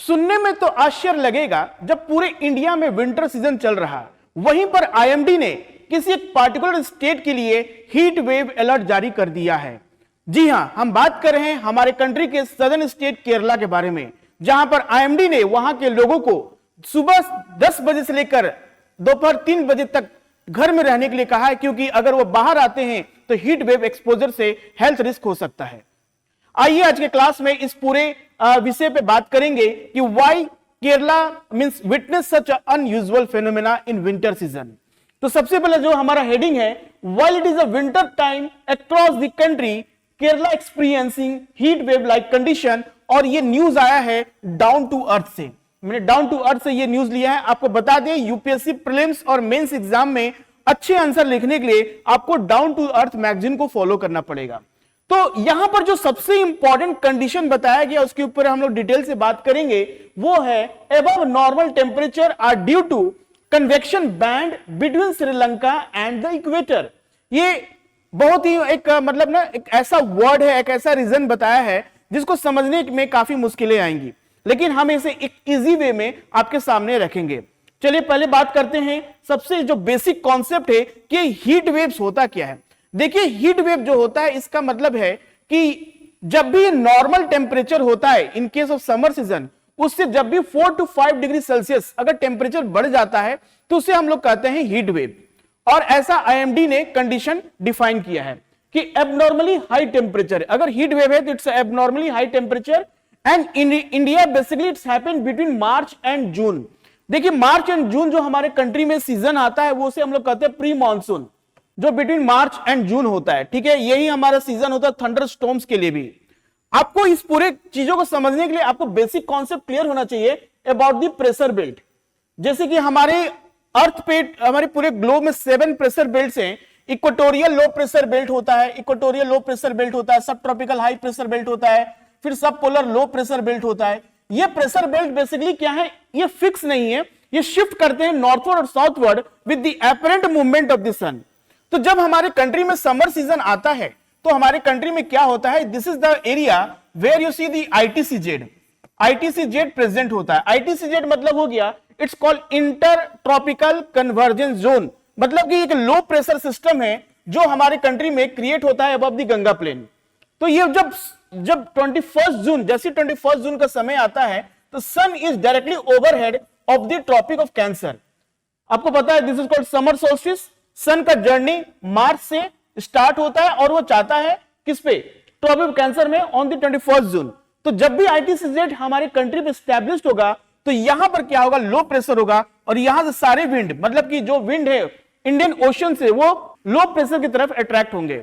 सुनने में तो आश्चर्य लगेगा, जब पूरे इंडिया में विंटर सीजन चल रहा है, वहीं पर आईएमडी ने किसी एक पार्टिकुलर स्टेट के लिए हीट वेव अलर्ट जारी कर दिया है। जी हां, हम बात कर रहे हैं हमारे कंट्री के सदर्न स्टेट केरला के बारे में, जहां पर आईएमडी ने वहां के लोगों को सुबह 10 बजे से लेकर दोपहर 3 बजे तक घर में रहने के लिए कहा है, क्योंकि अगर वो बाहर आते हैं तो हीट वेव एक्सपोजर से हेल्थ रिस्क हो सकता है। आइए आज के क्लास में इस पूरे विषय पे बात करेंगे कि why Kerala means witness such unusual phenomena in winter season. तो सबसे पहले जो हमारा हेडिंग है, while it is a winter time across the country Kerala experiencing heat wave like condition. और ये न्यूज आया है डाउन टू अर्थ से, मैंने डाउन टू अर्थ से ये न्यूज लिया है। आपको बता दें, यूपीएससी प्रीलिम्स और मेंस एग्जाम में अच्छे आंसर लिखने के लिए आपको डाउन टू अर्थ मैगजीन को फॉलो करना पड़ेगा। तो यहां पर जो सबसे इंपॉर्टेंट कंडीशन बताया गया उसके ऊपर हम लोग डिटेल से बात करेंगे, वो है above normal temperature are due to convection band between Sri Lanka and the equator. ये बहुत ही एक मतलब ना एक ऐसा वर्ड है, एक ऐसा रीजन बताया है जिसको समझने में काफी मुश्किलें आएंगी, लेकिन हम इसे एक इजी वे में आपके सामने रखेंगे। चलिए पहले बात करते हैं, सबसे जो बेसिक कॉन्सेप्ट है कि हीट वेव्स होता क्या है। देखिए, हीट वेव जो होता है इसका मतलब है कि जब भी नॉर्मल टेम्परेचर होता है in case of summer season, उससे जब भी 4 to 5 डिग्री सेल्सियस अगर टेम्परेचर बढ़ जाता है तो उसे हम लोग कहते हैं हीट वेव। और ऐसा आईएमडी ने कंडीशन डिफाइन किया है कि एबनॉर्मली हाई टेम्परेचर, अगर हीट वेव है तो it's abnormally high temperature and in India basically it's happened between March and June. देखिए, मार्च एंड जून जो हमारे कंट्री में सीजन आता है वो उसे हम लोग कहते हैं प्री मानसून, जो बिटवीन मार्च एंड जून होता है। ठीक है, यही हमारा सीजन होता है थंडर स्टॉर्म्स के लिए भी। आपको इस पूरे चीजों को समझने के लिए आपको बेसिक कॉन्सेप्ट क्लियर होना चाहिए अबाउट द प्रेशर बेल्ट। जैसे कि हमारे अर्थ पे, हमारे पूरे ग्लोब में 7 प्रेशर बेल्ट हैं। इक्वेटोरियल लो प्रेशर बेल्ट होता है, इक्वेटोरियल लो प्रेशर बेल्ट होता है, सब ट्रॉपिकल हाई प्रेशर बेल्ट होता है, फिर सब पोलर लो प्रेशर बेल्ट होता है। ये प्रेशर बेल्ट बेसिकली क्या है, ये फिक्स नहीं है, ये शिफ्ट करते हैं नॉर्थवर्ड और southward with the apparent movement of the sun. तो जब हमारे कंट्री में समर सीजन आता है तो हमारे कंट्री में क्या होता है, this is the area where you see the ITCZ, ITCZ present होता है। आईटीसीजेड मतलब हो गया, it's called inter tropical convergence zone, मतलब कि एक लो प्रेशर सिस्टम है जो हमारे कंट्री में क्रिएट होता है अबव द गंगा प्लेन। तो ये जब 21 जून, जैसे 21 जून का समय आता है तो sun is directly overhead of the tropic of cancer. आपको पता है, this is called summer solstice. Sun का जर्नी मार्च से स्टार्ट होता है और वो चाहता है किस पे, ट्रॉपिक ऑफ कैंसर में ऑन द 21 जून। तो जब भी आईटीसीजेड हमारे कंट्री में स्टैब्लिश्ड होगा तो यहां पर क्या होगा, लो प्रेशर होगा, और यहां से सारे विंड, मतलब कि जो विंड है इंडियन ओशन से, वो लो प्रेशर की तरफ अट्रैक्ट होंगे।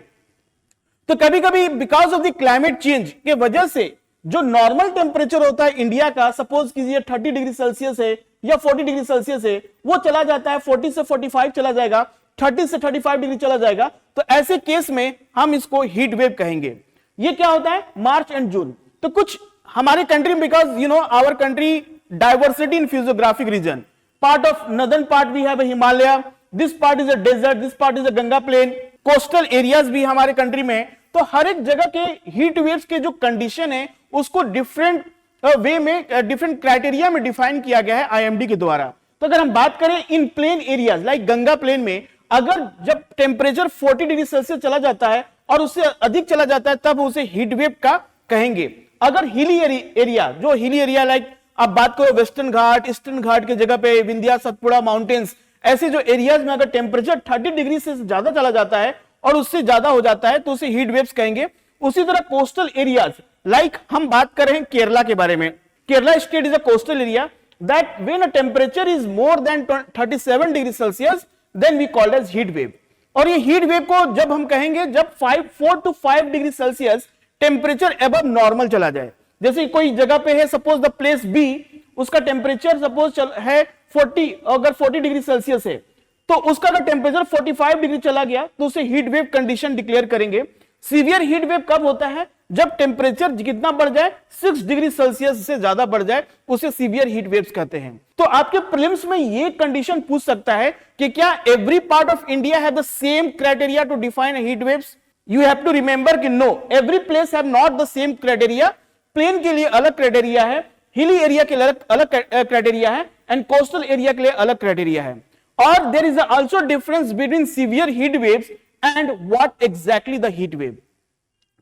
तो कभी कभी because of the climate change के वजह से जो नॉर्मल टेम्परेचर होता है इंडिया का, सपोज कीजिए 30 डिग्री सेल्सियस है या 40 डिग्री सेल्सियस है, वो चला जाता है 40 से 45 चला जाएगा, 30 से 35 डिग्री चला जाएगा। तो ऐसे केस में हम इसको हीट वेव कहेंगे। ये क्या होता है, मार्च एंड जून। तो कुछ हमारे country, because you know our country diversity in physiographic region, part of northern part we have Himalaya, this part is a desert, this part is a Ganga plain, coastal areas भी हमारे कंट्री में। तो हर एक जगह के हीट वेव्स के जो condition है उसको डिफरेंट वे में, डिफरेंट क्राइटेरिया में डिफाइन किया गया है आईएमडी के द्वारा। तो अगर हम बात करें इन plain areas like Ganga plain में, अगर जब टेम्परेचर 40 डिग्री सेल्सियस चला जाता है और उससे अधिक चला जाता है तब उसे हीट वेव का कहेंगे। अगर हिली एरिया, जो हिली एरिया लाइक आप बात करो वेस्टर्न घाट, ईस्टर्न घाट के जगह पे विंध्या सतपुड़ा माउंटेन्स, ऐसे जो एरियाज में अगर टेम्परेचर 30 डिग्री से ज्यादा चला जाता है और उससे ज्यादा हो जाता है तो उसे हीट वेव्स कहेंगे। उसी तरह कोस्टल एरियाज लाइक हम बात कर रहे हैं केरला के बारे में, Kerala state is a coastal area that when a temperature is more than 37 degree Celsius then we called as heat wave. और ये हीट वेव को जब हम कहेंगे जब 4 to 5 degree Celsius temperature above normal चला जाए। जैसे कोई जगह पे है, सपोज द प्लेस बी, उसका टेम्परेचर सपोज है 40, अगर 40 डिग्री सेल्सियस है तो उसका अगर टेम्परेचर 45 डिग्री चला गया तो उसे हीट वेव कंडीशन डिक्लेयर करेंगे। सीवियर हीट वेव कब होता है, जब टेम्परेचर कितना बढ़ जाए, 6 डिग्री सेल्सियस से ज्यादा बढ़ जाए, उसे सीवियर हीट वेव्स कहते हैं। तो आपके प्रीलिम्स में ये कंडीशन पूछ सकता है कि क्या every part of India have the same criteria to define heat waves. You have to remember कि no, every place have not the same criteria. Plain के लिए अलग क्राइटेरिया है, हिली एरिया के लिए अलग क्राइटेरिया है एंड कोस्टल एरिया के लिए अलग क्राइटेरिया है। और there is also difference between severe heat waves and what exactly the heat wave.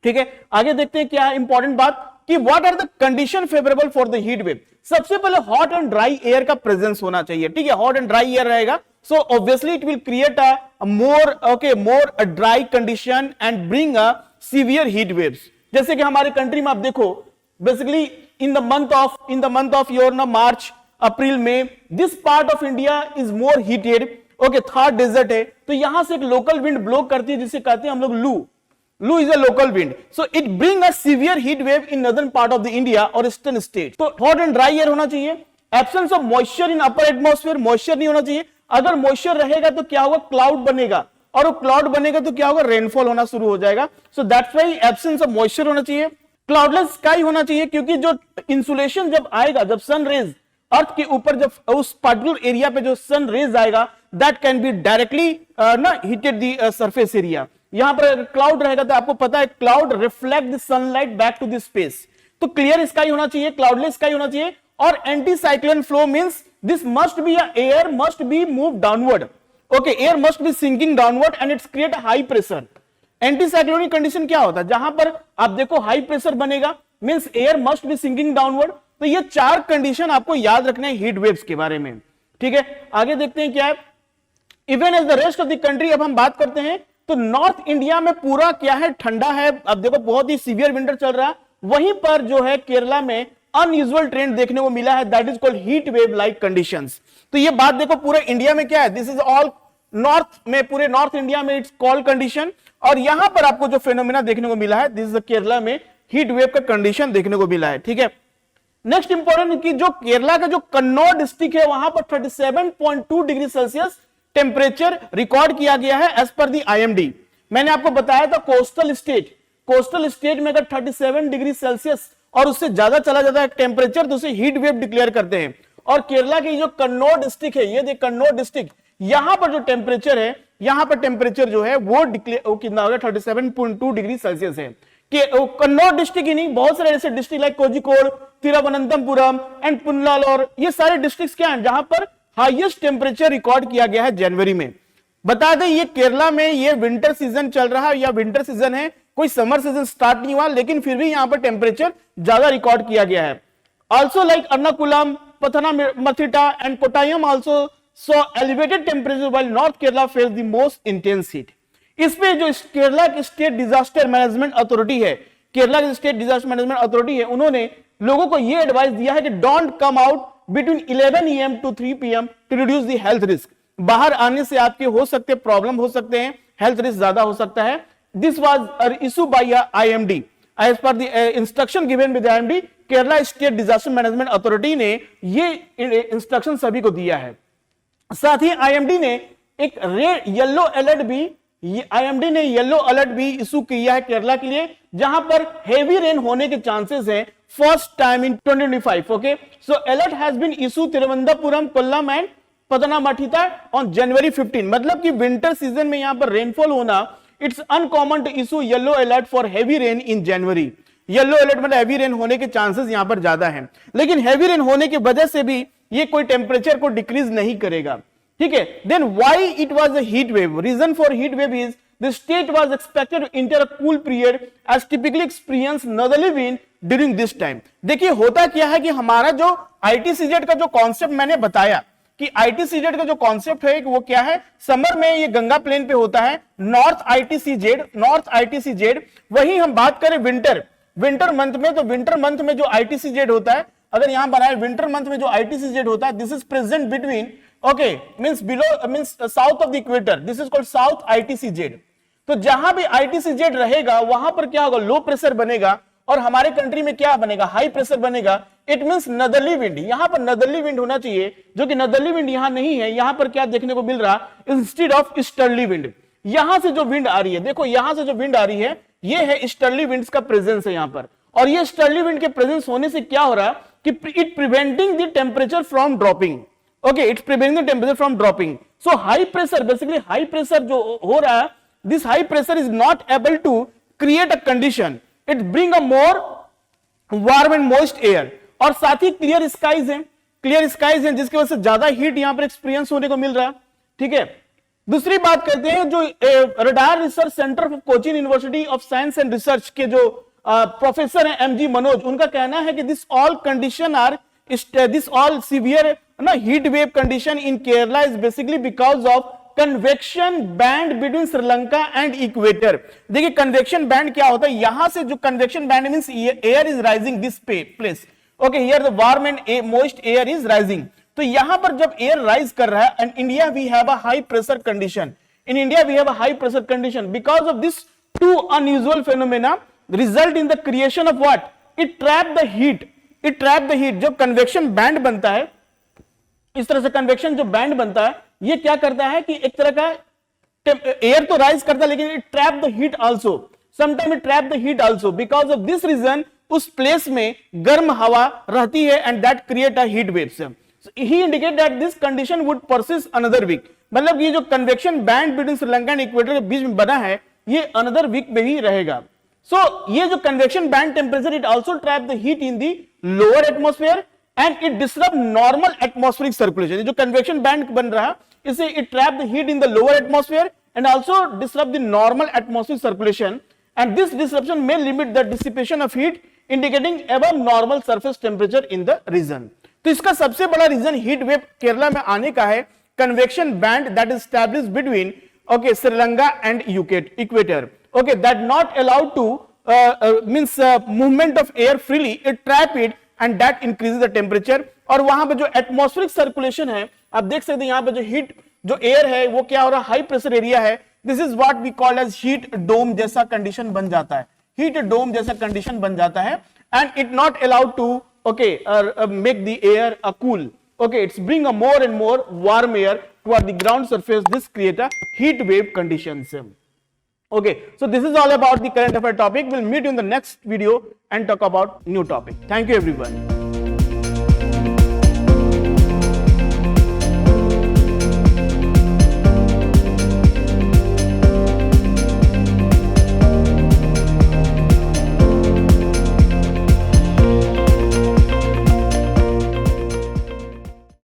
ठीक है, आगे देखते हैं क्या है इंपॉर्टेंट बात कि what are the condition favourable for the heat wave. सबसे पहले हॉट एंड ड्राई एयर का प्रेजेंस होना चाहिए। ठीक है, हॉट एंड ड्राई एयर रहेगा, so obviously it will create a more dry condition and bring a severe heat waves. जैसे कि हमारे कंट्री में आप देखो, basically in the month of your ना मार्च अप्रैल में this part of India is more heated. Okay, Thar desert है, तो यहां से एक लोकल विंड ब्लो करती है जिसे कहते हैं हम लोग लू is a local wind, so it bring a severe heat wave in northern part of the India और ईस्टर्न स्टेट। तो हॉट एंड ड्राई एयर होना चाहिए, absence of moisture in upper atmosphere, moisture नहीं होना चाहिए। अगर मॉइस्चर रहेगा तो क्या होगा, क्लाउड बनेगा, और वो क्लाउड बनेगा तो क्या होगा, रेनफॉल होना शुरू हो जाएगा। So that's why absence of moisture होना चाहिए। क्लाउडलेस स्काई होना चाहिए, क्योंकि जो इंसुलेशन जब आएगा, जब सन रेज अर्थ के ऊपर, जब उस पर्टिकुलर एरिया पे जो सन रेज आएगा, दैट कैन बी डायरेक्टली ना हिटेड दी सरफेस एरिया। यहां पर क्लाउड रहेगा तो आपको पता है cloud reflect the sunlight back to the space. तो क्लियर स्काई होना चाहिए, क्लाउडलेस स्काई होना चाहिए। और anti cyclone flow means this must be air must be move downward. Okay, air must be sinking downward and it's create high pressure. Anti cyclonic condition क्या होता है, जहां पर आप देखो हाई प्रेशर बनेगा means air must be sinking downward. तो ये चार कंडीशन आपको याद रखना है हीट वेव्स के बारे में। ठीक है, आगे देखते हैं क्या है। Even as the rest of the country, अब हम बात करते हैं तो नॉर्थ इंडिया में पूरा क्या है, ठंडा है। अब देखो बहुत ही सीवियर विंटर चल रहा है। वहीं पर जो है केरला में अनयूजुअल ट्रेंड देखने को मिला है, that is called heat wave like conditions. तो ये बात देखो पूरे इंडिया में क्या है, दिस इज ऑल नॉर्थ में, पूरे नॉर्थ इंडिया में इट्स कॉल्ड कंडीशन। और यहां पर आपको जो फेनोमेना देखने को मिला है, दिस इज केरला में हीट वेव का कंडीशन देखने को मिला है। ठीक है, नेक्स्ट इंपॉर्टेंट कि जो केरला का जो कन्नौर डिस्ट्रिक्ट है वहां पर 37.2 डिग्री सेल्सियस टेम्परेचर रिकॉर्ड किया गया है एज पर दी आईएमडी। मैंने आपको बताया था कोस्टल स्टेट में अगर 37 डिग्री सेल्सियस और उससे ज्यादा चला जाता है टेम्परेचर तो उसे हीट वेव डिक्लेयर करते हैं। और केरला की जो कन्नौर डिस्ट्रिक्ट है, ये देख कन्नौर डिस्ट्रिक्ट, यहां पर जो टेम्परेचर है, यहां पर टेम्परेचर जो है वो कितना होगा, 37.2 डिग्री सेल्सियस है। कि कन्नौर डिस्ट्रिक्ट ही नहीं, बहुत सारे ऐसे district like Kozhikode, Thiruvananthapuram and Punalur, ये सारे डिस्ट्रिक्ट क्या हैं जहां पर हाईएस्ट टेम्परेचर रिकॉर्ड किया गया है जनवरी में। बता दें ये केरला में ये विंटर सीजन चल रहा है या विंटर सीजन है, कोई समर सीजन स्टार्ट नहीं हुआ, लेकिन फिर भी यहां पर टेम्परेचर ज्यादा रिकॉर्ड किया गया है। Also like Ernakulam, Pathanamthitta and Kottayam also so elevated temperature while north Kerala face the most intense heat. इस पे जो केरला की स्टेट डिजास्टर मैनेजमेंट अथॉरिटी है, केरला की स्टेट डिजास्टर मैनेजमेंट अथॉरिटी है, उन्होंने लोगों को यह एडवाइस दिया है कि don't come out between 11 AM to 3 PM to reduce the health risk. बाहर आने से आपके हो सकते प्रॉब्लम हो सकते हैं, हेल्थ रिस्क ज्यादा हो सकता है। This was issue by IMD as per the instruction given by the IMD. Kerala state disaster management authority ने ये इंस्ट्रक्शन सभी को दिया है। साथ ही आईएमडी ने एक येलो अलर्ट भी इशू किया है केरला के लिए, जहां पर हेवी रेन होने के चांसेस हैं first time in 2025। Okay, so alert has been issue Thiruvananthapuram, Kollam and Pathanamthitta on January 15। मतलब कि विंटर सीजन में यहां पर रेनफॉल होना, it's uncommon to issue yellow alert for heavy rain in January. Yellow alert मतलब हेवी रेन होने के चांसेस यहां पर ज्यादा हैं, लेकिन हेवी रेन होने की वजह से भी ये कोई टेम्परेचर को डिक्रीज नहीं करेगा। ठीक है, then why it was a heat wave, reason for heat wave is the state was expected to enter a cool period as typically experience northerly wind during this time. देखिए होता क्या है कि हमारा जो आईटीसीजेड का जो कॉन्सेप्ट मैंने बताया कि आईटीसीजेड का जो कॉन्सेप्ट है वो क्या है, समर में ये गंगा प्लेन पे होता है, नॉर्थ आईटीसीजेड। वही हम बात करें विंटर मंथ में, तो विंटर मंथ में जो आईटीसीजेड होता है, अगर यहां बनाए विंटर मंथ में जो आईटीसीजेड होता है, this is present between means below means south of the equator, this is called south ITCZ. तो जहां भी आईटीसीजेड रहेगा वहां पर क्या होगा, लो प्रेशर बनेगा, और हमारे कंट्री में क्या बनेगा, हाई प्रेशर बनेगा। इट मींस नदर्ली विंड, यहां पर नदर्ली विंड होना चाहिए, जो कि नदर्ली विंड यहां नहीं है। यहां पर क्या देखने को मिल रहा, इंस्टेड ऑफ ईस्टर्ली विंड। यहां से जो विंड आ रही है, देखो यहां से जो विंड आ रही है, ये है ईस्टर्ली विंड्स का प्रेजेंस है यहां पर। और ये ईस्टर्ली विंड के प्रेजेंस होने से क्या हो रहा है कि it preventing the temperature from dropping. Okay, it's preventing the temperature from dropping. So high pressure, basically high pressure जो हो रहा है, this high pressure is not able to create a condition, it bring a more warm and moist air. और साथ ही clear skies हैं, clear skies हैं जिसकी वजह से ज्यादा हीट यहां पर एक्सपीरियंस होने को मिल रहा है। ठीक है, दूसरी बात करते हैं जो radar research centre of Cochin university of science and research के जो प्रोफेसर हैं एमजी मनोज, उनका कहना है कि this all condition are this all severe heat wave condition in Kerala is basically because of convection band between Sri Lanka and equator. देखिए convection band क्या होता है, यहां से जो convection band means air is rising this place, okay, here the warm and moist air is rising. तो यहां पर जब एयर राइज कर रहा है and India we have a high pressure condition, in India we have a high pressure condition, because of this two unusual phenomena result in the creation of what, it trap the heat, it trap the heat. जब convection band बनता है, इस तरह से convection जो band बनता है, ये क्या करता है कि एक तरह का एयर तो राइज करता है लेकिन it trap the heat also, sometime it trap the heat also, because of this reason उस प्लेस में गर्म हवा रहती है and that create a heat waves. He indicate that this condition would persist another week, मतलब ये जो convection band between Sri Lanka and equator के बीच में बना है ये अनदर वीक में ही रहेगा। सो ये जो convection band temperature it also trap the heat in the lower atmosphere and it disturb normal atmospheric circulation. जो कन्वेक्शन बैंड बन रहा है इससे it trap the heat in the lower atmosphere and also disturb the normal atmospheric circulation and this disruption may limit the dissipation of heat indicating above normal surface temperature in the region। तो इसका सबसे बड़ा reason heat wave Kerala में आने का है convection band that is established between okay Sri Lanka and equator, okay, that not allowed to means movement of air freely, it trap it and that increases the temperature। और वहां पे जो एटमॉस्फेरिक सर्कुलेशन है आप देख सकते हैं, यहां पे जो हीट जो एयर है वो क्या हो रहा है, हाई प्रेशर एरिया है, this is what we call as heat dome जैसा कंडीशन बन जाता है, हीट डोम जैसा कंडीशन बन जाता है and it not allowed to okay make the air a cool, okay, it's bring a more and more warm air toward the ground surface, this create a heat wave conditions। Okay, so this is all about the current affair topic, we'll meet you in the next video and talk about new topic। Thank you everyone।